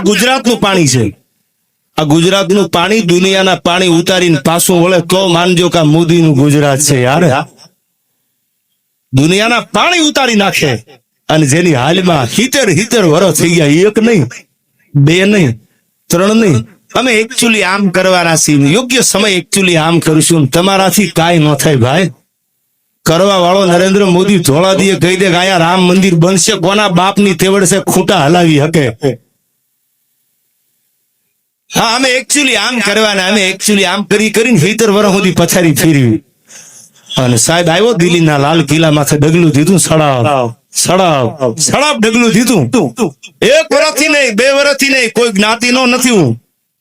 ગુજરાતનું પાણી છે. આ ગુજરાતનું પાણી દુનિયાના પાણી ઉતારીને પાછું વળે તો માનજો કે મોદીનું ગુજરાત છે યાર. દુનિયાના પાણી ઉતારી નાખે અને જેની હાલમાં 70 વર્ષ થઈ ગયા, એક નહીં, બે નહીં, ત્રણ નહીં. અમે એકચ્યુઅલી આમ કરવાના છીએ, યોગ્ય સમય એકચ્યુઅલી આમ કરીશું. તમારાથી કાંઈ ન થાય ભાઈ. કરવા વાળો નરેન્દ્ર મોદી ધોળા દીએ કહી દે કે અહીંયા રામ મંદિર બનશે, કોના બાપની તેવડ છે ખૂંટા હલાવી શકે? હા, અમે એકચ્યુઅલી આમ કરવાના. અમે એકચ્યુઅલી આમ કરીને 70 વર્ષ સુધી પછાડી ફેરવી. અને સાહેબ આવ્યો દિલ્હીના લાલ કિલ્લા માથે ડગલું દીધું, સડાવ ડગલું દીધું. 1 વર્ષથી નહીં, 2 વર્ષથી નહીં. કોઈ જ્ઞાતિનો નથી, હું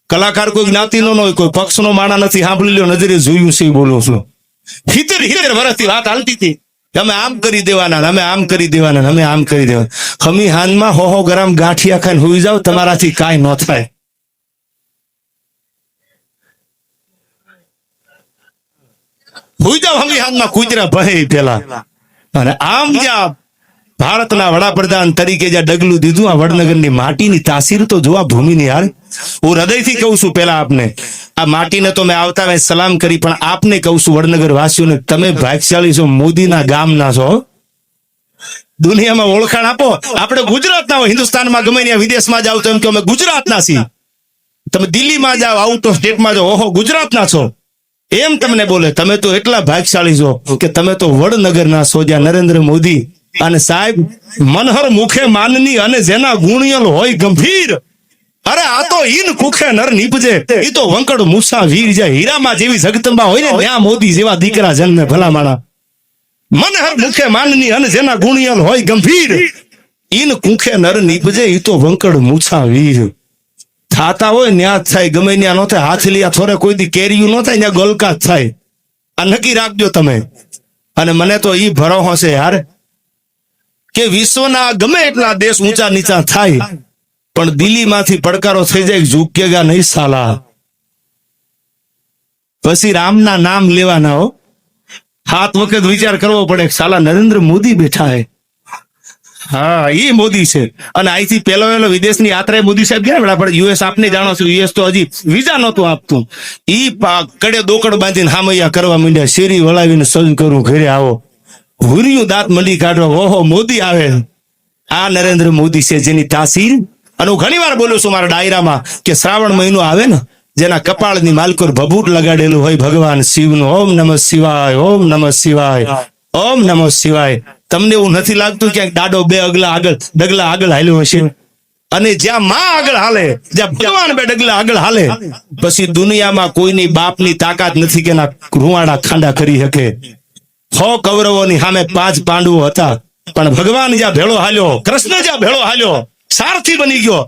કલાકાર કોઈ જ્ઞાતિનો ન હોય, કોઈ પક્ષનો માણા નથી. સાંભળી લ્યો, નજરે જોયું છે બોલું છું. 70 વર્ષથી વાત હાલતી હતી, અમે આમ કરી દેવાના, અમે આમ કરી દેવાના, અમે આમ કરી દેવાના. હમી હાનમાં 100 ગ્રામ ગાંઠિયા ખાઈને હોઈ જાવ, તમારાથી કાંઈ ન થાય. હોઈ જાવ હમી હાનમાં કૂતરા ભહે પેલા. અને આમ જ્યાં ભારતના વડાપ્રધાન તરીકે જ્યાં ડગલું દીધું, આ વડનગરની માટીની તાસીર તો જોવા ભૂમિની યાર. હું હૃદયથી કહું છું, પેલા આપને આ માટીને તો મેં આવતા વેળે સલામ કરી, પણ આપને કહું છું વડનગર વાસીઓને, તમે ભાગ્યશાળી છો, મોદીના ગામના છો. દુનિયામાં ઓળખાણ આપો. આપણે ગુજરાતના હોય, હિન્દુસ્તાનમાં ગમે ત્યાં વિદેશમાં જાવ તો એમ કે અમે ગુજરાતના છીએ. તમે દિલ્હીમાં જાઓ, આઉટ ઓફ સ્ટેટમાં જાઓ, ઓહો ગુજરાતના છો એમ તમને બોલે. તમે તો એટલા ભાગ્યશાળી છો કે તમે તો વડનગરના છો, જ્યાં નરેન્દ્ર મોદી અને સાહેબ મનહર મુખે માનની અને જેના ગુણિયલ હોય ગંભીર. અરે આ તો ઈન કુખે નર નીપજે, ઈ તો વંકડ મૂસા વીર જાય. હીરામાં જેવી જગદંબા હોય ને, ત્યાં મોદી જેવા દીકરા જન્મે. ભલા માણા મનહર મુખે માનની અને જેના ગુણિયલ હોય ગંભીર, ઈન કુખે નર નીપજે, ઈ તો વંકડ મૂસા વીર. થાતા હોય ન્યા થાય, ગમે ત્યાં ન થાય. હાથ લીયા થોરે કોઈ દી કેરીયું ન થાય, ત્યાં ગોલકા થાય. આ નક્કી રાખજો તમે. અને મને તો ઈ ભરોસો છે યાર કે વિશ્વના ગમે એટલા દેશ ઊંચા નીચા થાય, પણ દિલ્હીમાંથી પડકારો થઈ જાય, ઝૂકેગા નહીં સાલા. પછી રામના નામ લેવાના હો. 7 વખત વિચાર કરવો પડે, સાલા નરેન્દ્ર મોદી બેઠા હે. હા, એ મોદી છે. અને અહીંથી પેલો વિદેશની યાત્રા મોદી સાહેબ ગયા. આપણે યુએસ આપને જાણો છો, યુએસ તો હજી વિઝા નહોતું આપતું. ઈ કડે દોકડ બાંધીને હામૈયા કરવા માંડ્યા, શેરી વળાવીને સજ કરું, ઘરે આવો, હુરિયું દાંત મંડી કાઢવા. ઓહો મોદી આવે. આ નરેન્દ્ર મોદી છે, જેની તાસીર. અને હું ઘણી વાર બોલું છું મારા ડાયરામાં કે શ્રાવણ મહિનો આવે ને, જેના કપાળની માલકોર ભભૂત લગાડેલું હોય ભગવાન શિવનું, ઓમ નમઃ શિવાય, ઓમ નમઃ શિવાય, ઓમ નમઃ શિવાય. તમને એવું નથી લાગતું ક્યાંક દાડો 2 ડગલા આગળ હાલ્યો હશે? અને જ્યાં માં આગળ હાલે, જ્યાં ભગવાન 2 ડગલા આગળ હાલે, પછી દુનિયામાં કોઈની બાપની તાકાત નથી કે એના રૂવાડા ખાંડા કરી શકે. 100 કૌરવોની સામે 5 પાંડવો હતા, પણ ભગવાન જ્યાં ભેળો હાલ્યો, કૃષ્ણ જ્યાં ભેળો હાલ્યો, સારથી બની ગયો.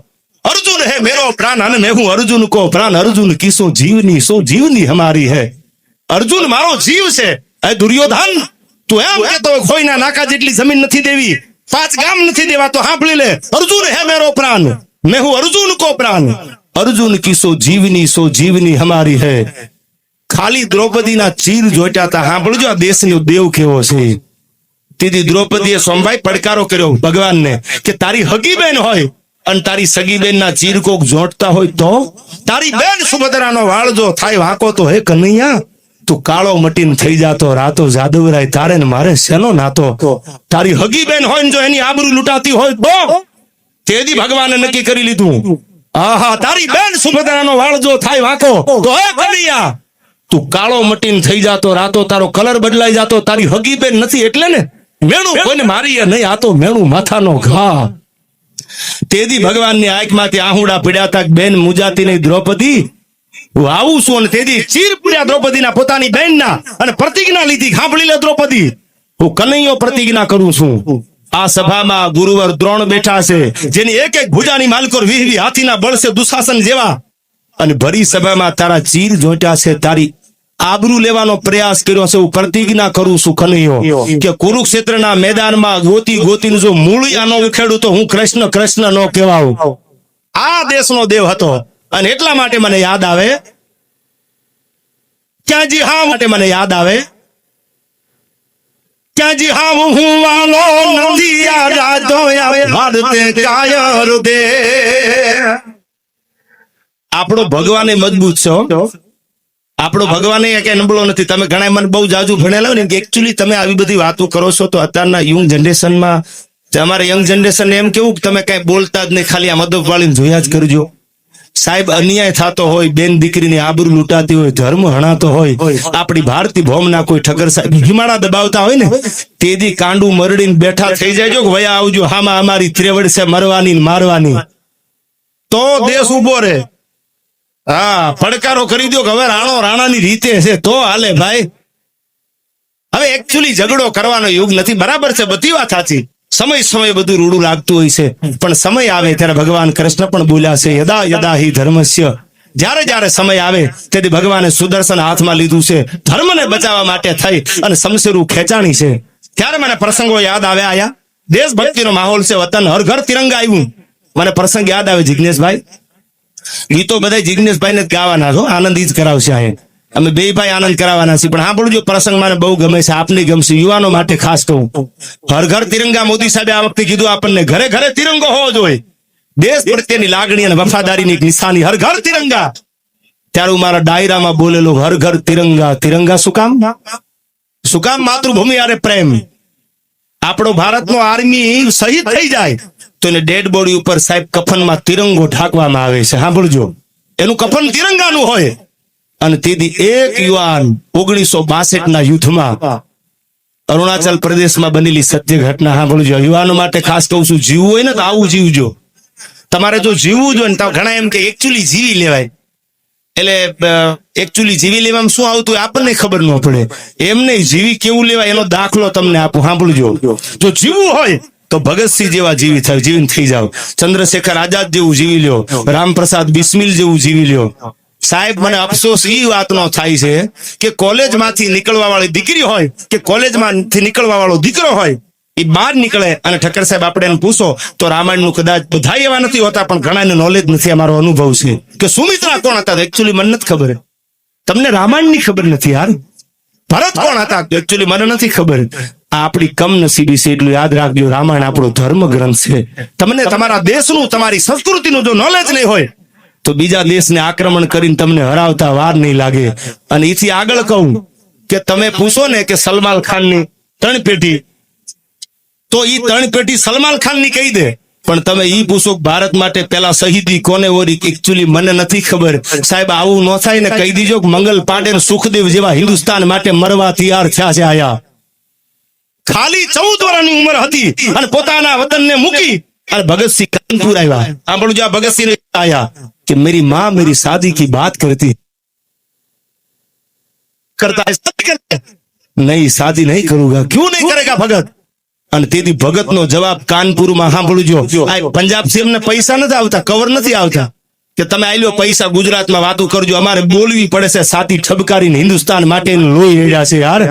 અર્જુન હે મેરો પ્રાણ અને મેં હું અર્જુન કો પ્રાણ. અર્જુન કી સો જીવની હમારી હે. અર્જુન મારો જીવ છે. એ દુર્યોધન, તું એમ કેતો ખોઈના નાકા જેટલી જમીન નથી દેવી, 5 ગામ નથી દેવા, તો સાંભળી લે, અર્જુન હે મેરો પ્રાણ, મેં હું અર્જુન કો પ્રાણ. અર્જુન કી સો જીવની હમારી હે. ખાલી દ્રૌપદીના ચીર જોઈતા હતા. સાંભળજો આ દેશનો દેવ કેવો છે. તેથી દ્રૌપદીએ સોમભાઈ પડકારો કર્યો ભગવાનને કે તારી હગી બેન હોય અને તારી સગી બેન ના ચીર કોક જોડતા હોય તો? તારી બેન સુભદ્રાનો વાળ જો થાય વાંકો તો હે કનૈયા, તું કાળો મટીને થઈ જાતો રાતો જાદવરાય, તારે ને મારે શેનો નાતો? તારી હગી બેન હોય ને જો એની આબરૂ લૂંટાતી હોય તો? તેથી ભગવાને નક્કી કરી લીધું, આહા તારી બેન સુભદ્રાનો વાળ જો થાય વાંકો તો હે કનૈયા, તું કાળો મટીને થઈ જાતો રાતો, તારો કલર બદલાઈ જાતો, તારી હગી બેન નથી એટલે ને મેણું કોઈને મારી નહીં, આ તો મેણું માથાનો ઘા. તેથી ભગવાનની આંખમાંથી આહુડા પડ્યા હતા, બેન મુજાતી નહીં દ્રૌપદી, હું આવું છું. અને તેથી ચીર પૂર્યા દ્રૌપદીના પોતાની બહેનના, અને પ્રતિજ્ઞા લીધી, સાંભળી લે દ્રૌપદી, હું કનૈયો પ્રતિજ્ઞા કરું છું. આ સભામાં ગુરુવર દ્રોણ બેઠા છે, જેની એક એક ભુજાની માલકોર 20 હાથીના બળ છે દુશાસન જેવા, અને ભરી સભામાં તારા ચીર જોટ્યા છે, તારી આબરૂ લેવાનો પ્રયાસ કર્યો છે. હું પ્રતિજ્ઞા કરું છું કનૈયો કે કુરુક્ષેત્રના મેદાનમાં ગોતીને જો મૂળિયા નો ઉખેડું તો હું કૃષ્ણ નો કહેવાઉં. આ દેશનો દેવ હતો. અને એટલા માટે મને યાદ આવે, ક્યાંજી હા માટે મને યાદ આવે, ક્યાંજી હા હું વાલો નંદિયા રાજો આવે ભારતે કાયર દે. આપણો ભગવાન એ મજબૂત છે હો. આપણો ભગવાન એ કઈ નબળો નથી. તમે ઘણા મને બહુ જાજુ ભણેલા હોય ને કે એકચ્યુઅલી તમે આવી બધી વાતો કરો છો તો અત્યારના યંગ જનરેશનમાં તમારે યંગ જનરેશન એમ કેવું કે તમે કઈ બોલતા જ નહીં, ખાલી આ મદદ વાળીને જોયા જ કરજો. સાહેબ અન્યાય થતો હોય, બેન દીકરીની આબરૂ લૂંટાતી હોય, ધર્મ હણાતો હોય, આપણી ભારતીય ભોમના કોઈ ઠગર સાહેબ હિમાડા દબાવતા હોય ને તેદી કાંડું મરડીને બેઠા થઈ જાય કે વયા આવજો, હામાં અમારી ત્રેવડ છે મરવાની ને મારવાની, તો દેશ ઉભો રહે. હા, પડકારો કરી દો કે હવે રાણો રાણાની રીતે છે તો હાલે ભાઈ. હવે એકચ્યુઅલી ઝઘડો કરવાનો યુગ નથી. બરાબર છે, બધી વાત સાચી. સમય બધું રૂડું લાગતું હોય છે, પણ સમય આવે ત્યારે ભગવાન કૃષ્ણ પણ બોલ્યા છે યદા યદા હિ ધર્મસ્ય, જ્યારે સમય આવે તેથી ભગવાને સુદર્શન હાથમાં લીધું છે ધર્મને બચાવવા માટે થઈ અને શમશેરું ખેંચાણી છે. ત્યારે મને પ્રસંગો યાદ આવ્યા. આયા દેશભક્તિનો માહોલ છે, વતન હર ઘર તિરંગા આવ્યું. મને પ્રસંગ યાદ આવે જિગ્નેશભાઈ, ગીતો બધા જિગ્નેશભાઈ ને ગાવાના છો, આનંદ જ કરાવશે. અહીંયા અમે બે ભાઈ આનંદ કરાવવાના છીએ, પણ સાંભળજો પ્રસંગ મને બહુ ગમે છે, આપને ગમશે, યુવાનો માટે ખાસ કહું. હર ઘર તિરંગા મોદી સાહેબે આ વખતે કીધું આપણને ઘરે ઘરે તિરંગો હોવો જોઈએ. દેશ પ્રત્યેની લાગણી અને વફાદારીની એક નિશાની હર ઘર તિરંગા. ત્યારે હું મારા ડાયરામાં બોલેલો હર ઘર તિરંગા. તિરંગા શું કામ? શું કામ? માતૃભૂમિ અરે પ્રેમ. આપણો ભારતનો આર્મી શહીદ થઈ જાય તો એને ડેડ બોડી ઉપર સાહેબ કફનમાં તિરંગો ઢાંકવામાં આવે છે. સાંભળજો, એનું કફન તિરંગાનું હોય. અને તેથી એક યુવાન 1962 ના યુદ્ધમાં અરુણાચલ પ્રદેશમાં બનેલી સત્ય ઘટના સાંભળજો. યુવાનો માટે ખાસ કહું છું, જીવવું હોય ને તો આવું જીવજો. તમારે જો જીવવું જોઈએ ને તો ઘણા એમ કે એકચ્યુઅલી જીવી લેવાય, એટલે એકચ્યુઅલી જીવી લેવામાં શું આવતું આપણને ખબર ન પડે. એમ નહીં, જીવી કેવું લેવાય એનો દાખલો તમને આપું, સાંભળજો. જો જીવવું હોય તો ભગતસિંહ જેવા જીવીને થઈ જાવ, ચંદ્રશેખર આઝાદ જેવું જીવી લ્યો, રામપ્રસાદ બિસ્મિલ જેવું જીવી લ્યો. સાહેબ મને અફસોસ એ વાતનો થાય છે કે કોલેજમાંથી નીકળવા વાળી દીકરી હોય કે કોલેજમાંથી નીકળવા વાળો દીકરો હોય, એ બહાર નીકળે અને ઠક્કર સાહેબ આપણે એને પૂછો તો રામાયણનું કદાચ બધા એવા નથી હોતા, પણ ઘણાને નોલેજ નથી. અમારો અનુભવ છે કે સુમિત્રા કોણ હતા એકચ્યુઅલી મને નથી ખબર. તમને રામાયણની ખબર નથી યાર. ભરત કોણ હતા એકચ્યુઅલી મને નથી ખબર. આ આપણી કમનસીબી છે, એટલું યાદ રાખજો. રામાયણ આપણો ધર્મ ગ્રંથ છે. તમને તમારા દેશનું, તમારી સંસ્કૃતિનું જો નોલેજ નહીં હોય તો બીજા દેશને આક્રમણ કરીને તમને હરાવતા વાર નહીં લાગે. અને એથી આગળ કહું કે તમે પૂછો ને કે સલમાન ખાનની 3 પેઢી, તો એ 3 પેઢી સલમાન ખાનની કહી દે, પણ તમે ઈ પૂછો ભારત માટે પેલા શહીદી કોને ઓરી, એકચ્યુઅલી મને નથી ખબર. સાહેબ આવું ન થાય ને કહી દીજો કે મંગલ પાંડે અને સુખદેવ જેવા હિન્દુસ્તાન માટે મરવા તૈયાર થયા છે. આયા ખાલી 14 વર્ષની ઉંમર હતી અને પોતાના વતનને મૂકી અને ભગતસિંહ કાનપુર આવ્યા. સાંભળજો, આ ભગતસિંહ આયા कि मेरी माँ मेरी शादी की बात करती करता है, नहीं शादी नहीं करूंगा. क्यों नहीं करेगा भगत? અને તેથી ભગતનો જવાબ કાનપુરમાં સાંભળજો. પંજાબ થી અમને પૈસા નથી આવતા, કવર નથી આવતા કે તમે આલ્યો પૈસા ગુજરાતમાં વાતો કરજો. અમારે બોલવી પડે છે સાથી ઠબકારીને હિન્દુસ્તાન માટે લોહી રેડ્યા છે યાર.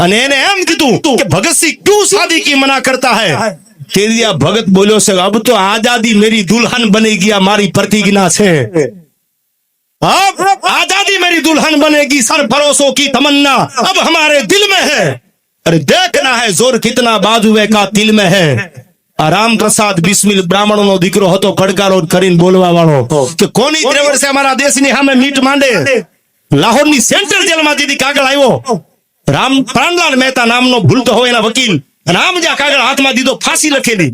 અને એને એમ કીધું કે ભગતસિંહ ક્यों शादी की मना करता है? तेरी आ भगत बोलो से अब तो आजादी मेरी दुल्हन बनेगी, हमारी प्रतिज्ञा છે. अब आजादी मेरी दुल्हन बनेगी, सरफरोशों की तमन्ना अब हमारे दिल में है. अरे देखना है जोर कितना बाजुए का दिल में है. राम प्रसाद बिस्मिल બ્રાહ્મણો નો દીકરો હતો, પડકારો કરીને બોલવા વાળો કે કોની ત્રેવડ છે અમારા દેશની સામે મીટ માંડે. લાહોરની સેન્ટ્રલ જેલમાં દીદી કાગળ આવ્યો, રામ પ્રાણલાલ મહેતા નામનો ભૂલતો હોય એના વકીલ, રામ જ્યાં કાગળ હાથમાં દીધો, ફાંસી લખેલી.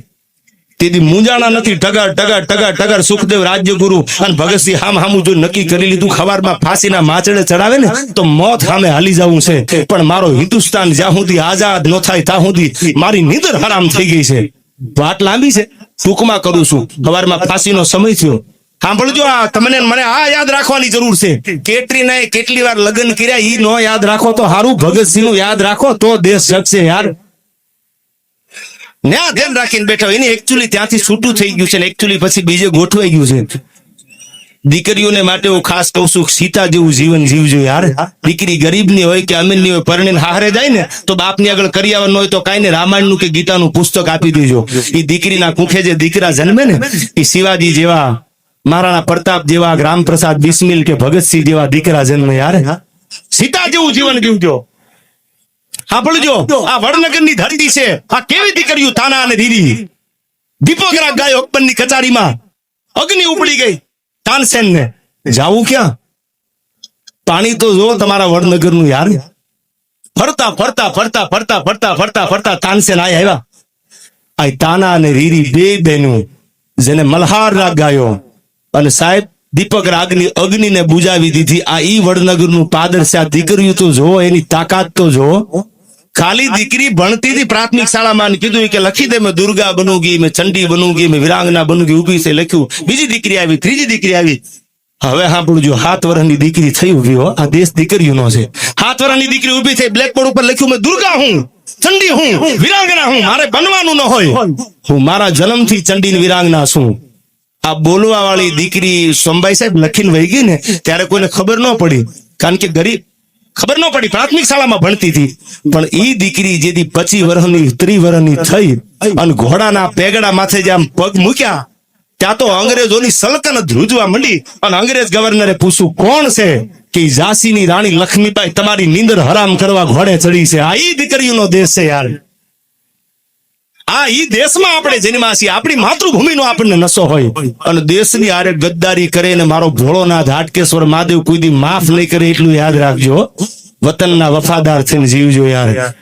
તેથી મુંજાણા નથી, ટગર ટગર ટગર ટગર સુખદેવ રાજ્યગુરુ અને ભગતસિંહ હામું જો નક્કી કરી લીધું ખવારમાં ફાંસીના માચડે ચડાવે ને તો મોત સામે હાલી જવું છે. પણ મારો હિન્દુસ્તાન જ્યાં સુધી આઝાદ ન થાય ત્યાં સુધી મારી નીંદર હરામ થઈ ગઈ છે. વાત લાંબી છે, ટૂંકમાં કરું છું. ખવારમાં ફાંસીનો સમય થયો. સાંભળજો, આ તમને મને આ યાદ રાખવાની જરૂર છે. કેટરીનાએ કેટલી વાર લગ્ન કર્યા ઈ નો યાદ રાખો તો હારું, ભગતસિંહ નું યાદ રાખો તો દેશ શકશે યાર. ન્યા ધ્યાન રાખીને બેઠા એને એકચ્યુઅલી ત્યાંથી છૂટું થઈ ગયું છે ને એકચ્યુઅલી પછી બીજે ગોઠવાઈ ગયું છે. દીકરીઓને માટે હું ખાસ કહું છું, સીતા જેવું જીવન જીવજો યાર. દીકરી ગરીબની હોય કે અમીરની હોય, પરણીને હારે જાય ને તો બાપની આગળ કરિયાવર હોય તો કાંઈ ને રામાયણનું કે ગીતાનું પુસ્તક આપી દેજો. એ દીકરીના કુખે જે દીકરા જન્મે ને એ શિવાજી જેવા, મહારાણા પ્રતાપ જેવા, રામપ્રસાદ બિસ્મિલ કે ભગતસિંહ જેવા દીકરા જન્મે યાર. સીતા જેવું જીવન જીવજો. સાંભળજો, આ વડનગરની ધરતી છે, આ કેવી દીકરીઓ તાના અને રીરી. દીપક રાગ ગાયો અકબરની કચારીમાં, અગ્નિ ઉપડી ગઈ તાનસેન ને, જાવું ક્યાં? પાણી તો જો તમારા વડનગરનું યાર. ફરતા ફરતા ફરતા ફરતા ફરતા ફરતા ફરતા તાનસેન આયા આવ્યા. આ તાના અને રીરી બે બહેનું જેને મલ્હાર રાગ ગાયો અને સાહેબ દીપક રાગની અગ્નિને બુજાવી દીધી. આ ઈ વડનગરનું પાદર છે. આ દીકરીઓ તો જો, એની તાકાત તો જો. ખાલી દીકરી ભણતી હતી પ્રાથમિક શાળામાં, કીધું કે લખી દે, મેં દુર્ગા બનूंगी, મેં ચંડી બનूंगी, મેં વિરાંગના બનूंगी, ઉભી છે લખ્યું. બીજી દીકરી આવી, ત્રીજી દીકરી આવી. હવે સાંભળજો, 7 વર્ષની દીકરી થઈ ઉભી હો. આ દેશ દીકરીઓનો છે. 7 વર્ષની દીકરી ઉભી થઈ, બ્લેકબોર્ડ ઉપર લખ્યું, મેં દુર્ગા હું, ચંડી હું, વિરાંગના હું. મારે બનવાનું ન હોય, હું મારા જન્મથી ચંડી ને વિરાંગના છું. આ બોલવા વાળી દીકરી સોમભાઈ સાહેબ લખીને વહી ગઈ ને ત્યારે કોઈને ખબર ન પડી, કારણ કે ગરીબ ખબર ન પડી, પ્રાથમિક શાળામાં ભણતી હતી. પણ ઈ દીકરી જેથી 25 વર્ષની 30 વર્ષની થઈ અને ઘોડાના પેગડા માથે જે આમ પગ મૂક્યા, ત્યાં તો અંગ્રેજોની સલ્તનત ધ્રુજવા માંડી. અને અંગ્રેજ ગવર્નરે પૂછ્યું, કોણ છે? કે ઝાંસીની રાણી લક્ષ્મીબાઈ તમારી નીંદર હરામ કરવા ઘોડે ચડી છે. આ ઈ દીકરીઓનો દેશ છે યાર. આ ઈ દેશમાં આપણે જન્મ્યા છીએ. આપણી માતૃભૂમિનો આપણને નશો હોય અને દેશની આરે ગદ્દારી કરે ને મારો ભોળોનાથ હાટકેશ્વર મહાદેવ કોઈ દી માફ નહીં કરે, એટલું યાદ રાખજો. વતનના વફાદાર થઈને જીવજો યાર.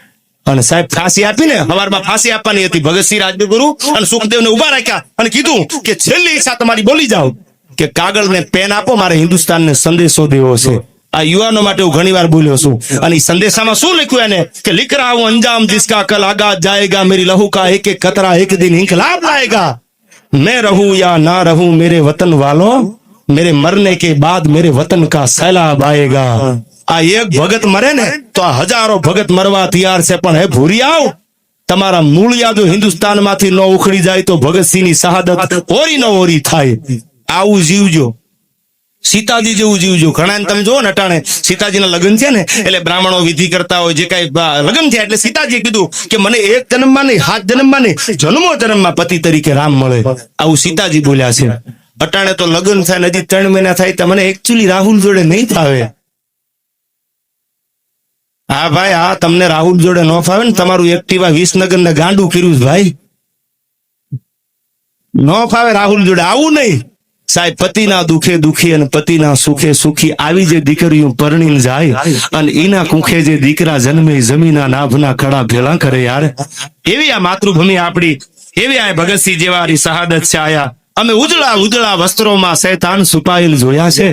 અને સાહેબ ફાંસી આપીને, સવારમાં ફાંસી આપવાની હતી. ભગતસિંહ રાજગુરુ અને સુખદેવને ઉભા રાખ્યા અને કીધું કે છેલ્લી ઈચ્છા તમારી બોલી જાઓ, કે કાગળ ને પેન આપો, મારે હિન્દુસ્તાનને સંદેશો દેવો છે. આ યુવાનો માટે હું ઘણી વાર બોલ્યો છું. અને સંદેશામાં શું લખ્યું એને, કે लिख रहा हूं अंजाम जिसका कल आगाज जाएगा, मेरी लहू का एक एक कतरा एक दिन इंकलाब लाएगा, मैं रहूं या ना रहूं मेरे वतन वालों, मेरे मरने के बाद मेरे वतन का सैलाब आएगा. આ એક ભગત મરે ને તો આ હજારો ભગત મરવા તૈયાર છે. પણ હે ભૂરિયાઓ, તમારા મૂળિયા જો હિન્દુસ્તાન માંથી ન ઉખડી જાય તો ભગતસિંહની શહાદત ઓરી ન ઓરી થાય. આવું જીવજો, સીતાજી જેવું જીવજો. ઘણા તમે જુઓ ને અટાણે સીતાજીના લગ્ન છે ને, એટલે બ્રાહ્મણો વિધિ કરતા હોય, જે કઈ લગ્ન થયા એટલે સીતાજીએ કીધું કે મને એક જન્મમાં નહીં, 7 જન્મમાં નહીં, જન્મો જન્મમાં પતિ તરીકે રામ મળે. આવું સીતાજી બોલ્યા છે. અટાણે તો લગ્ન થાય ને હજી 3 મહિના થાય, તમને એકચ્યુઅલી રાહુલ જોડે નહીં ફાવે. હા ભાઈ, હા, તમને રાહુલ જોડે ન ફાવે ને, તમારું એક્ટિવા વિસનગર ને ગાંડું કર્યું ભાઈ, ન ફાવે રાહુલ જોડે. આવું નહીં સાહેબ. પતિના દુખે દુખી અને પતિના સુખે સુખી આવી જે દીકરીઓ પરણીને જાય અને એના કુખે જે દીકરા જન્મે, જમીના નાભના કડા ભેળા કરે યાર. એવી આ માતૃભૂમિ આપણી, એવી આ ભગતસિંહ જેવા શહાદત છે આયા. અમે ઉજળા ઉજળા વસ્ત્રોમાં શૈતાન છુપાયેલ જોયા છે.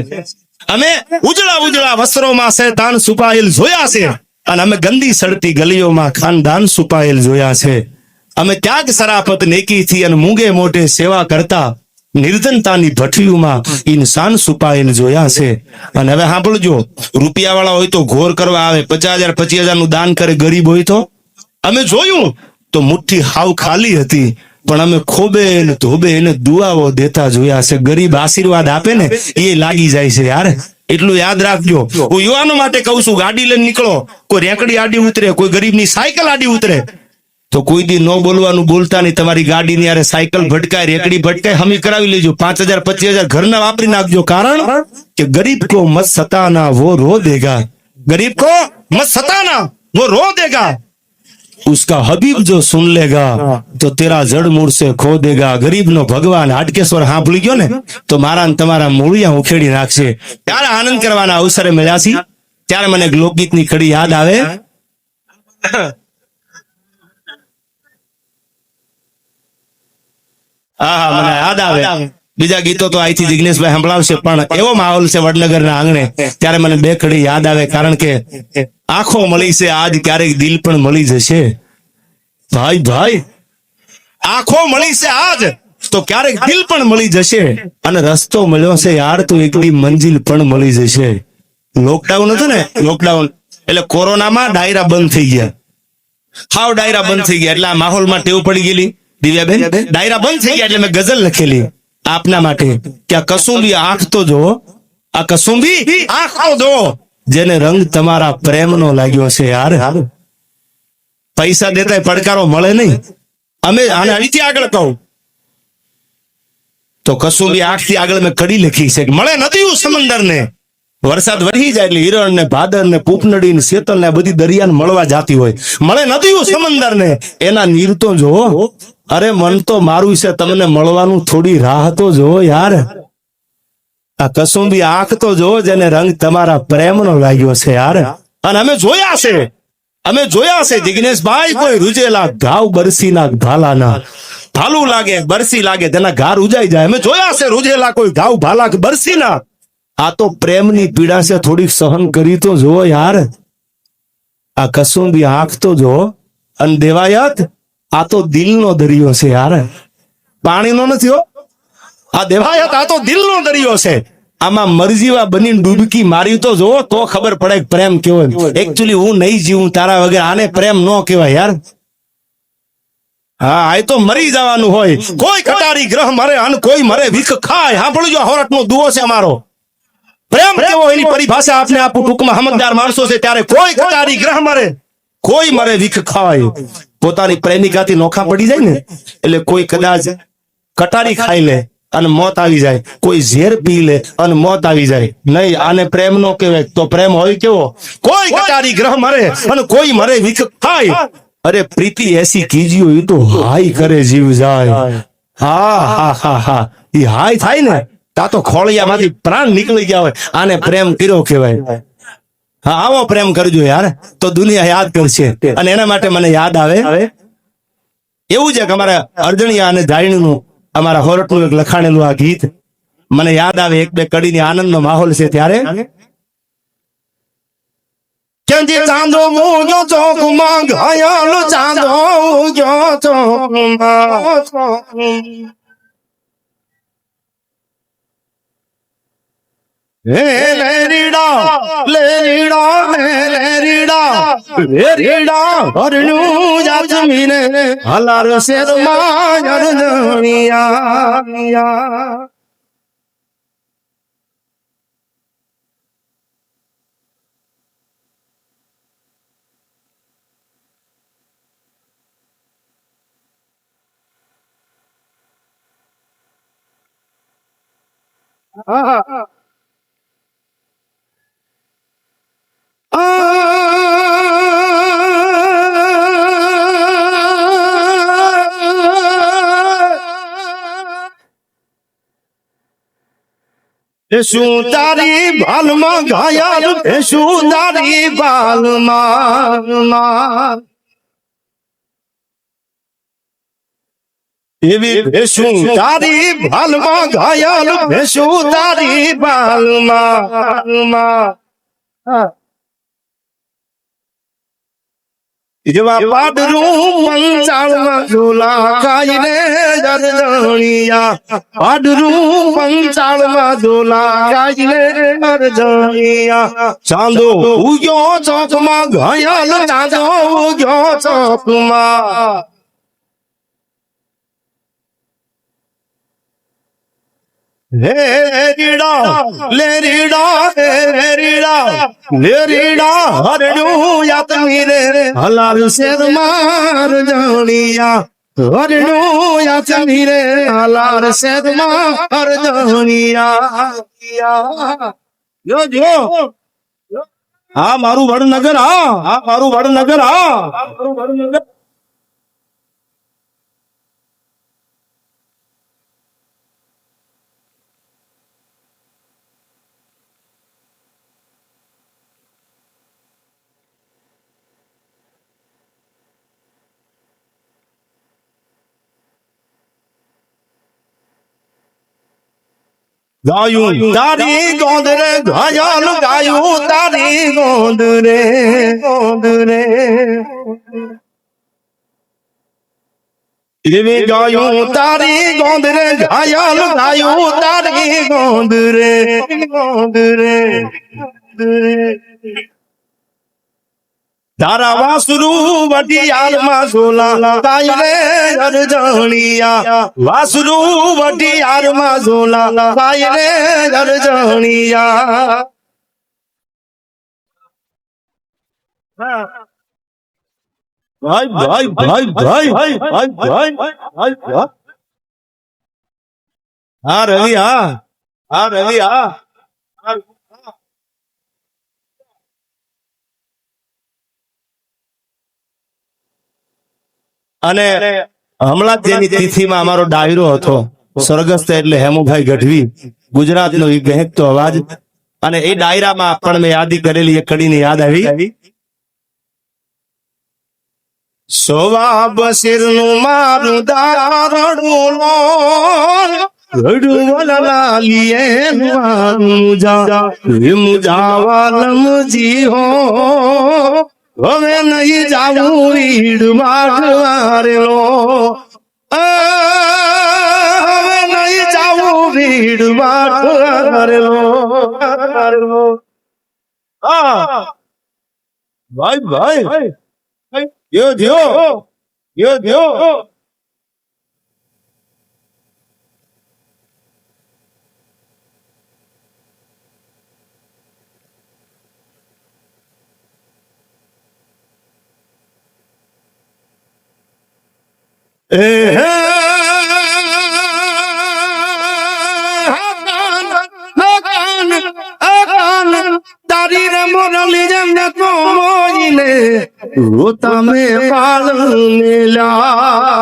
અમે ઉજળા ઉજળા વસ્ત્રોમાં શૈતાન છુપાયેલ જોયા છે. અને અમે ગંદી સડતી ગલીઓમાં ખાનદાન છુપાયેલ જોયા છે. અમે ત્યાગ સરાફત નેકીથી અને મૂંગે મોઢે સેવા કરતા નિર્ધનતાની ભઠ્ઠીઓમાં ઇન્સાન છુપાયેલ જોયા છે. અને હવે સાંભળજો, રૂપિયા વાળા હોય તો ઘોર કરવા આવે, 50,000 25,000 નું દાન કરે. ગરીબ હોય તો અમે જોયું તો મુઠ્ઠી હાવ ખાલી હતી, પણ અમે ખોબે ને ધોબે એને દુઆઓ દેતા જોયા છે. ગરીબ આશીર્વાદ આપે ને એ લાગી જાય છે યાર. એટલું યાદ રાખજો. હું યુવાનો માટે કહું છું, ગાડી લઈને નીકળો, કોઈ રેકડી આડી ઉતરે, કોઈ ગરીબની સાયકલ આડી ઉતરે તો કોઈ દી ન બોલવાનું બોલતા નહીં. તમારી ગાડીની યારે સાયકલ ભટકાય, રેકડી ભટકાય, હમી કરાવી લેજો. 5,000 25,000 ઘરના વાપરી નાખજો. કારણ કે ગરીબ કો મત સતાના વો રો દેગા, ગરીબ કો મત સતાના વો રો દેગા, उसका हबीब जो सुन लेगा तो तेरा जड़ मूળ से खो देगा. ગરીબનો ભગવાન હાટકેશ્વર સાંભળી ગયો ને તો મારા ને તમારા મૂળિયા ઉખેડી નાખશે. ત્યારે આનંદ કરવાના અવસરે મળ્યા છીએ, ત્યારે મને લોકગીતની કડી યાદ આવે. હા, મને યાદ આવે. બીજા ગીતો તો અહીંથી જિગ્નેશભાઈ સંભળાવશે, પણ એવો માહોલ છે વડનગરના આંગણે, ત્યારે મને 2 કડી યાદ આવે. કારણ કે આંખો મળી છે આજ, ક્યારેક દિલ પણ મળી જશે. ભાઈ ભાઈ, આંખો મળી છે આજ તો ક્યારેક દિલ પણ મળી જશે. અને રસ્તો મળ્યો છે યાર તો એકલી મંજિલ પણ મળી જશે. લોકડાઉન હતું ને, લોકડાઉન એટલે કોરોનામાં ડાયરા બંધ થઈ ગયા, હાવ ડાયરા બંધ થઈ ગયા. એટલે આ માહોલમાં ટેવ પડી ગયેલી. દિવ્યાબેન, ડાયરા બંધ થઈ ગયા એટલે મેં ગઝલ લખેલી આપના માટે કે આ કસુંબી આંખ તો જો, આ કસુંબી આંખ તો જો, જેને રંગ તમારા પ્રેમનો લાગ્યો છે યાર. પૈસા દેતા પડકારો મળે નહીં. અમે આને અહીંથી આગળ કહું તો કસુંબી આંખ થી આગળ મેં કડી લખી છે. મળે નદીયું સમંદર ને, વરસાદ વરસી જાય એટલે હિરણ ને ભાદર ને પૂપનડી ને શેતલ ને બધી દરિયાને મળવા જાતી હોય. મળે નદીયું સમંદર ને, એના નીર તો જો. અરે મન તો મારું છે, તમને મળવાનું થોડી રાહ તો જો યાર. આ કસુંબી આંખ તો જો જેને રંગ તમારા પ્રેમનો લાગ્યો છે યાર. અને અમે જોયા છે જિગ્નેશભાઈ, કોઈ રૂજેલા ઘાવ બરસીના ભાલાના ભાલું લાગે બરસી લાગે તેના ઘાર ઉજાઈ જાય. અમે જોયા છે રૂજેલા કોઈ ઘાવ ભાલા બરસીના. આ તો પ્રેમની પીડા છે, થોડીક સહન કરી તો જો યાર. આ કસુંબી આંખ તો જો. અને દેવાયત, આ તો દિલનો દરિયો છે યાર, પાણીનો નથી હો. આ દેવાયત, આ તો દિલનો દરિયો છે. આમાં મરજીવા બનીને ડૂબકી મારી તો જો, તો ખબર પડે કે પ્રેમ કેવો. એકચ્યુઅલી હું નહીં જીવું તારા વગર, આને પ્રેમ ન કહેવાય યાર. હા, આ તો મરી જવાનું હોય. કોઈ કટારી ગ્રહ મરે અને કોઈ મરે વિખ ખાય. સાંભળજો, હોરઠનો દુઓ છે અમારો. પ્રેમ કેવો એની પરિભાષા આપને આપું ટૂંકમાં. સમજદાર માણસો છે ત્યારે કોઈ કટારી ગ્રહ મરે, કોઈ મરે વિખ ખાય. પોતાની પ્રેમિકાથી નોખા પડી જાય ને એટલે કોઈ કદાચ કટારી ખાઈ લે અને મોત આવી જાય, કોઈ ઝેર પી લે અને મોત આવી જાય. નહીં, આને પ્રેમ નો કહેવાય. તો પ્રેમ હોય કેવો? કોઈ કટારી ગ્રહ મરે અને કોઈ મરે વિખ ખાય. અરે પ્રીતિ એસી કીજીઓ, એ તો હાય કરે જીવ જાય. હા હા હા હા, એ હાય થાય ને તા તો ખોળિયામાંથી પ્રાણ નીકળી ગયા હોય. આને પ્રેમ કર્યો કહેવાય. હા, આવો પ્રેમ કરજો યાર, તો દુનિયા યાદ કરશે. અને એના માટે મને યાદ આવે એવું છે કે અમારા અર્જણિયા અને જાયણીનું, અમારા હોરઠનું એક લખાણેલું આ ગીત મને યાદ આવે. એક બે કડીની આનંદનો માહોલ છે ત્યારે. ક્યાંથી ચાંદો મૂગ્યો ચોકમાં, ઘાયલ ચાંદો મૂગ્યો ચોકમાં. લેરીડા હરણું જાજમીને હલાર શેરમાં અરજણિયા. શું તારી ભાલમાં ઘાયલ, શું તારી ભાલમાં એવી, શું તારી ભાલમાં ઘાયલ, શું તારી ભાલમાં. જેવા પાડરું પંચાળમાં ઝોલા ખાઈને અરજણિયા. પાડરું પંચાળમાં ઝોલા ખાઈને અરજણિયા. ચાંદો ઉગ્યો ચોકમાં, ઘાયલ ચાંદો ઉગ્યો ચોકમાં. લેરીડા હરણું યાતમીને હલાર શેરમાં અરજણિયા. હરણું યાતમીને હલાર શેરમાં અરજણિયા. જો હા મારું વડનગર, હા મારું વડનગર, હા મારું વડનગર. ગાયું તારી ગોંદ રે ઘાયલ, ગાયું તારી ગોંદ રે એવી. ગાયું તારી ગોંદ રે ઘાયલ, ગાયું તારી ગોંદ રે. તારા વાસરું વઢિયારમાં ઝોલા ગાયને અરજણિયા. વાસરું વઢિયારમાં ઝોલા ગાયને અરજણિયા. ભાઈ ભાઈ ભાઈ ભાઈ ભાઈ ભાઈ. હા રવિ, હા રવિ, હા. અને હમણાં જ જેની તિથિમાં અમારો ડાયરો હતો, સ્વર્ગસ્થ એટલે હેમુભાઈ ગઢવી, ગુજરાતનો એ ગહેકતો અવાજ અને એ ડાયરામાં પણ મેં યાદી કરેલી એક કડીની યાદ આવી. સોવા બશીરનું મારું દારડું રડુવલા લીએ મુજા મુજાવાલમ જી હો હવે નહીં જાવું વીડ માટવારેલો હવે નહીં જાવું વીડ માટવારેલો. ભાઈ ભાઈ યો યો તારી રે મોરલી જેમ તો મોઈને રોતા મે પાલ મેલા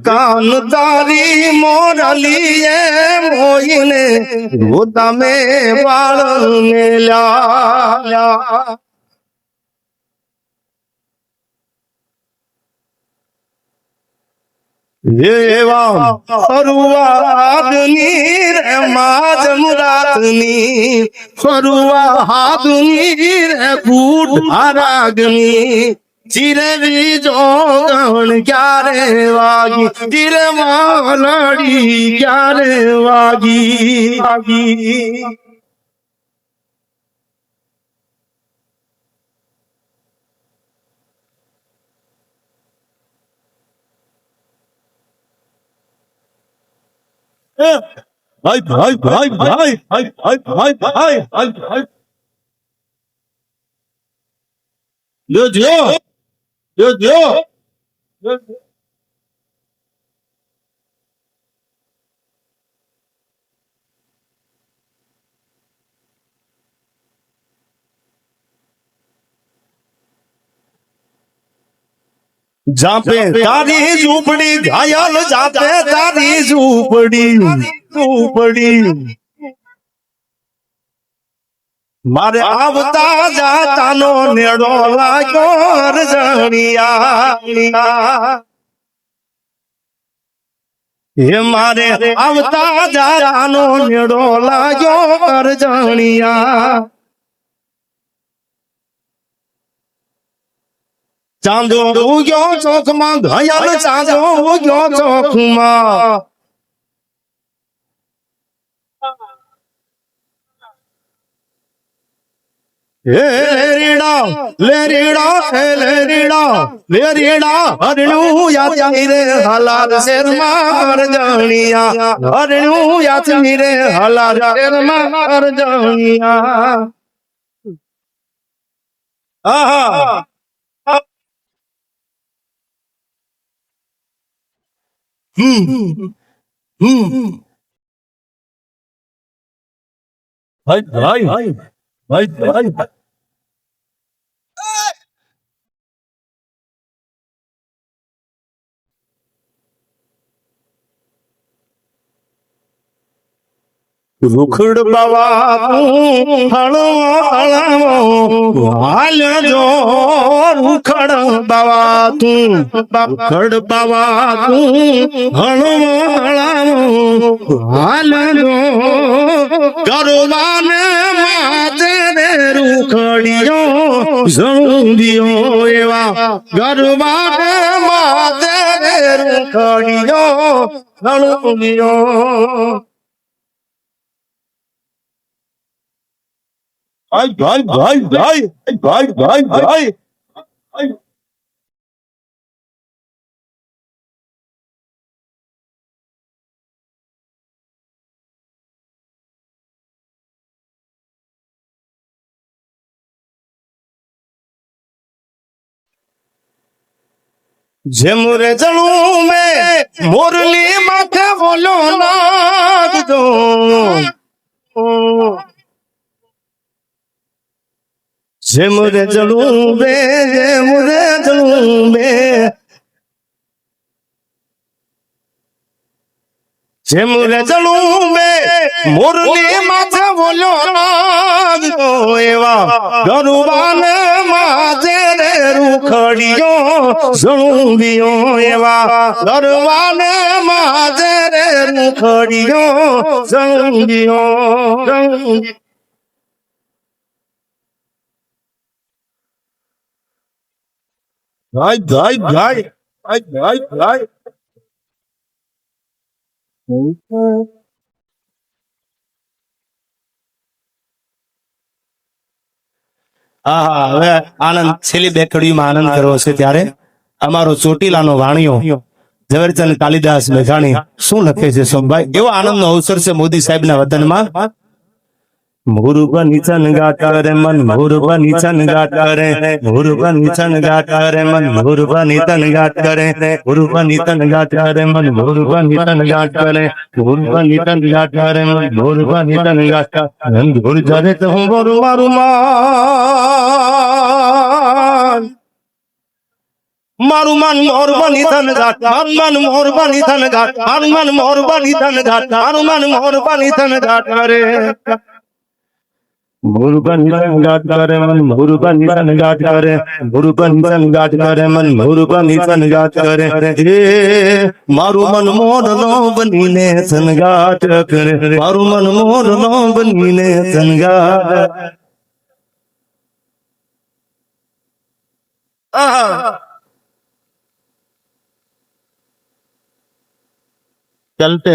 કાન તારી મોરલી મોઈને રોતા મે પાલ મેલા. એવા ફરુવાદની રે માજ મુરાતની ફરુવાદની રે બુઢારાગની ચિરવી જોગણ ક્યારે વાગી ચિર માલડી ક્યારે વાગી. ભાઈ ભાઈ ભાઈ ભાઈ ભાઈ ભાઈ ભાઈ ભાઈ જો જાપે તારી ઝૂંપડી ઘાયલ જાપે તારી ઝૂંપડી મારે આવતા જાતાનો નેડો લાગ્યો અરજણિયા હે મારે આવતા જાતાનો નેડો લાગ્યો અરજણિયા. ચાંદો ઉગ્યો ચોકમાં ઘાયલ ચાંદો ઉગ્યો ચોકમાં લેરીડા હરણું યાત્રી રે હલાર શેરમાં અરજણિયા હરણું યાત્રી રે હલાર શેરમાં અરજણિયા. આહા ભાઈ ભાઈ ભાઈ ભાઈ રૂખડ બાવા હળવો હાલ જો રૂખડ બાવા તું રૂખડ બાવા તું હળવો હાલ જો કરવાને માતે રે રૂખડીઓ ઝળુંદીઓ એવા ગરવાને માતે રે રૂખડીઓ ઝળુંદીઓ. ભાઈ ભાઈ ભાઈ ભાઈ ભાઈ ભાઈ ભાઈ જેમ રે જણું મેં મોરલી માથે બોલો નાગજો જેમ રે જણું બે જેમ રજણું મે મુરલી માથે બોલ્યો નાગો એવા ગરુબાને માથે રે રૂખડિયો ઝળુંબિયો એવા ગરુબાને માથે રે રૂખડિયો ઝળુંબિયો ગાય ગાય ગાય ગાય ગાય હા હવે આનંદ છેલ્લી બે કડીમાં આનંદ કરવો છે ત્યારે અમારો ચોટીલાનો વાણિયો ઝવેરચંદ કાલિદાસ મેઘાણી શું લખે છે સોમભાઈ? એવો આનંદનો અવસર છે મોદી સાહેબના વતનમાં. મુરુબની છન ગાટા રે મન મુરુબની છન ગાટા રે મુરુબની છન ગાટા રે મન મુરુબની તન ગાટા રે મુરુબની તન ગાટા રે મન મુરુબની તન ગાટા રે મુરુબની તન ગાટા રે મન મુરુબની તન ગાટા રંગ ભૂલ જારે તો હું બોરું મારું મારું મન મોરબની તન ગાટા મારું મન મોરબની તન ગાટા મારું મન મોરબની તન ગાટા મારું મન મોરબની તન ગાટા રે મુરુબની તન ગાટા રે મન મુરુબની તન ગાટા રે મુરુબની તન ગાટા રે મન મુરુબની તન ગાટા રે હે મારું મન મોરનો બનીને સનગાટ કરે મારું મન મોરનો બનીને સનગાટ चलते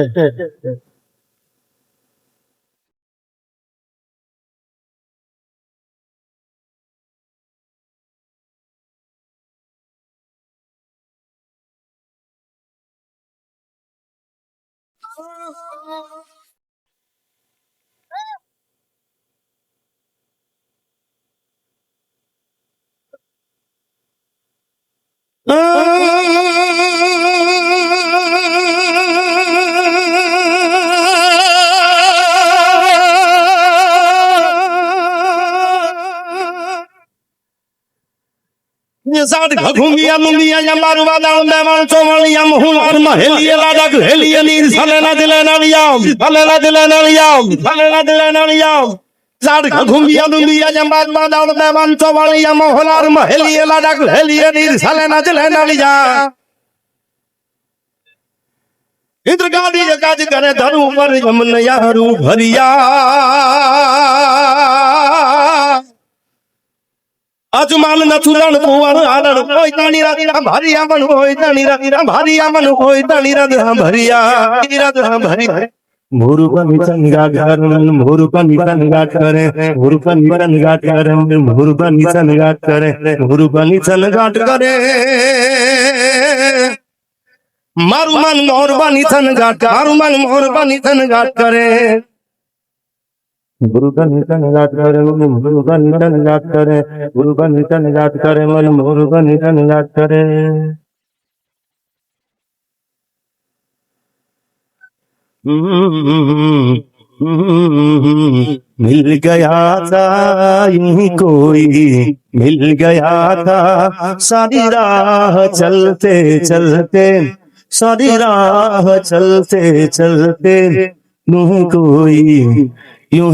સાડ ઘુમિયા નુમિયા યમારુ વાદાળ મેવાણ ચોમણિયા મહુલાર મહેલિયા લાડક હેલિયા નીર સલેના દિલેનાલિયા સલેના દિલેનાલિયા સલેના દિલેનાલિયા સાડ ઘુમિયા નુમિયા યમાર વાદાળ મેવાણ ચોમણિયા મહુલાર મહેલિયા લાડક હેલિયા નીર સલેના દિલેનાલિયા ઇન્દ્ર ગાડી કાજ કરે ધરુ પર યમનયારુ ભરિયા અજમાન નથુલણ પુવન આનણ કોઈ તાણી રાધા ભરિયા મન કોઈ તાણી રાધા ભરિયા મન કોઈ તાણી રાધા ભરિયા રાધા ભરિયા મુરુબની સંગા ઘરન મુરુબની સંગા કરે મુરુબની સંગા કરે મુરુબની સંગા કરે મુરુબની સંગા કરે મારું મન મોરબની સંગા મારું મન મોરબની સંગા કરે મુરુબની સંગા કરે મુરુબની સંગા કરે મુરુબની સંગા કરે મન મુરુબની સંગા કરે मिल गया था यूं ही कोई मिल गया था सारी राह चलते चलते सारी राह चलते चलते यूं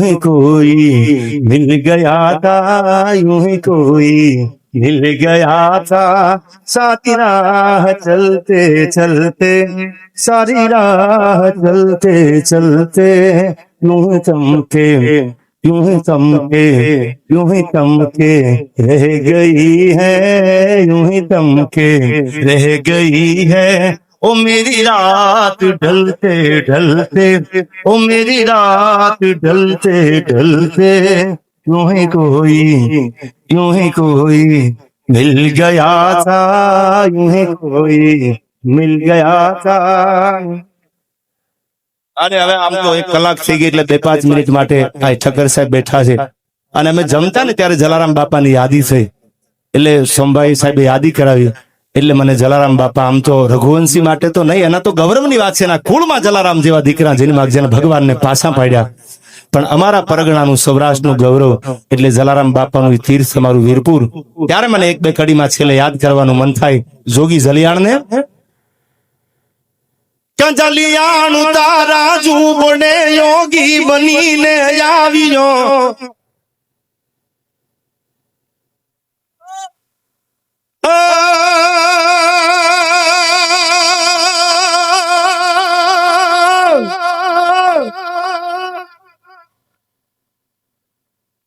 ही कोई मिल गया था यूं ही कोई मिल गया था सारी राह चलते चलते सारी राह चलते चलते यूं ही चमके यूं ही चमके यूं ही चमके रह गई है यूं ही चमके रह गई है ओ मेरी रात ढलते ढलते ओ मेरी रात ढलते ढलते यूं ही कोई मिल गया था यूं ही कोई मिल गया था અને હવે આમ તો 1 કલાક થઈ ગઈ એટલે 2-5 મિનિટ માટે આ ઠક્કર સાહેબ બેઠા છે અને અમે જમતા ને ત્યારે જલારામ બાપાની યાદી થઈ એટલે સોમભાઈ સાહેબે યાદી કરાવી એટલે મને જલારામ બાપા આમ તો રઘુવંશી માટે તો નહીં એના તો ગૌરવની વાત છે એના કુળમાં જલારામ જેવા દીકરા જેની જેને ભગવાનને પાછા પાડ્યા પણ અમારા પરગણાનું સૌરાષ્ટ્રનું ગૌરવ એટલે જલારામ બાપાનું તીર્થ અમારું વીરપુર ત્યારે મને 1-2 કડીમાં છેલ્લે યાદ કરવાનું મન થાય જોગી જલિયાણને કંજલિયાણું તારા જુબડે યોગી બનીને આવ્યો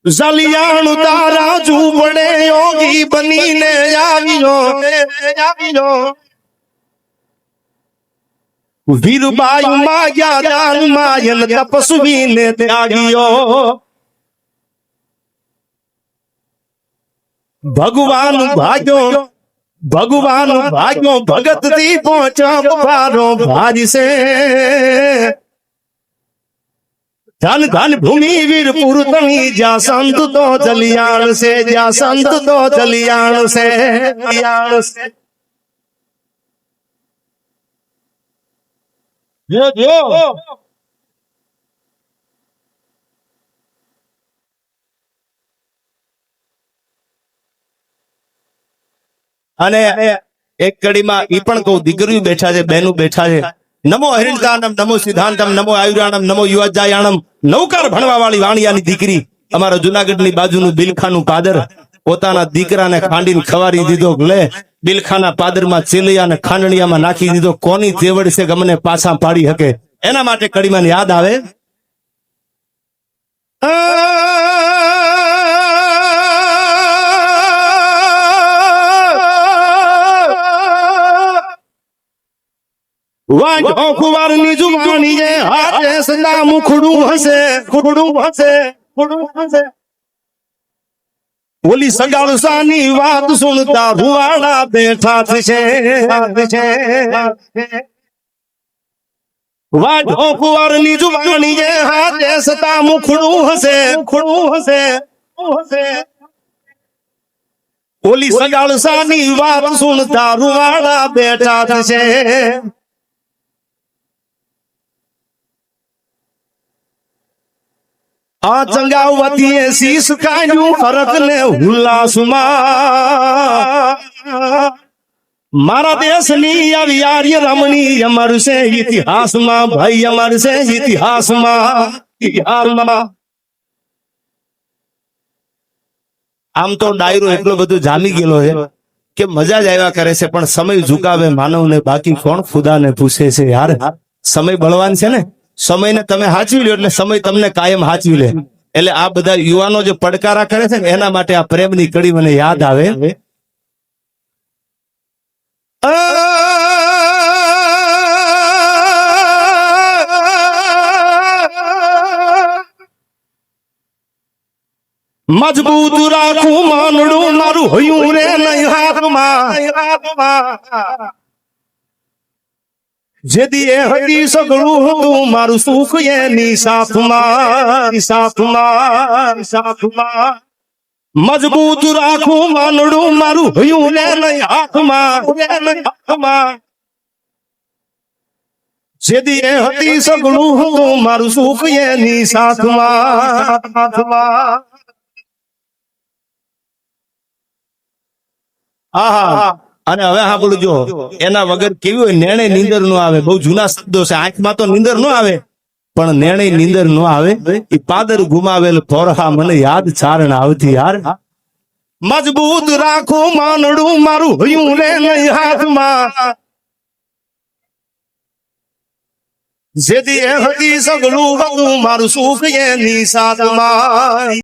જલિયાણું તારા જુબડે યોગી બનીને આવ્યો વીરબાઈ માગ્યા દાન માયન તપસ્વીને ત્યાગ્યો ભગવાન ભાગ્યો ભગત થી પહોંચા ભારો ભારી છે ધન ધન ભૂમિ વીરપુર તણી જ્યાં સંત તો જલિયાણ છે જ્યાં સંત તો જલિયાણ છે અને એક કડીમાં ઈ પણ કહું દીકરીઓ બેઠા છે બહેનો બેઠા છે નમો હરિણદાનમ નમો સિદ્ધાંતમ નમો આયુરાણમ નમો યુવાજાયાણમ નૌકાર ભણવા વાળી વાણિયાની દીકરી અમારા જુનાગઢની બાજુનું બિલખાનું પાદર પોતાના દીકરાને ખાંડીને ખવારી દીધો લે બિલખાના પાદરમાં ચેલિયાને ખાંડણીયામાં નાખી દીધો કોની તેવડ છે કે મને પાછા પાડી શકે એના માટે કડીમાં યાદ આવે વાંચોખુવારની જુબાની જે હાથે સદા મુખડું હશે ઓલી સગાળસાની વાત સુનતા ભુવાડા બેઠા છે વાંચોખુવારની જુબાની જે હાથે સદા મુખડું હશે ઓલી સગાળસાની વાત સુનતા ભુવાડા બેઠા છે આ ચંગાવતીએ શીશ કાઢ્યું ફરક ને ઉલ્લાસમાં મારા દેશની આવી આર્ય રમણી અમર છે ઇતિહાસમાં ભાઈ અમર છે ઇતિહાસમાં આમ તો ડાયરો એટલો બધો જામી ગયેલો છે કે મજા જ આવ્યા કરે છે પણ સમય ઝુકાવે માનવને બાકી કોણ ખુદાને પૂછે છે યાર સમય બળવાન છે ને સમયને તમે હાચવી લ્યો એટલે સમય તમને કાયમ હાચવી લે એટલે આ બધા યુવાનો જે પડકારા કરે છે ને એના માટે આ પ્રેમની કડી મને યાદ આવે મજબૂત રાખું માનડું મારું હયું રે નહીં હાથમાં જેદી એ હતી સગળું હતું મારું સુખ એની સાથમાં મજબૂત રાખું માનડું મારું હયું રે નહીં હાથમાં જેદી એ હતી સગળું હતું મારું સુખ એની સાથમાં આહા અને હવે સાંભળજો એના વગર કેવી હોય નેણે નીંદર નો આવે બહુ જૂના શબ્દો છે આંખમાં તો નીંદર નો આવે પણ નેણે નીંદર નો આવે એ પાદર ગુમાવેલ ફોરહા મને યાદ ચારણ આવતી યાર મજબૂત રાખું માનડું મારું હયું રે નહીં હાથમાં જેથી એ હતી સગળું હતું મારું સુખ એની સાથમાં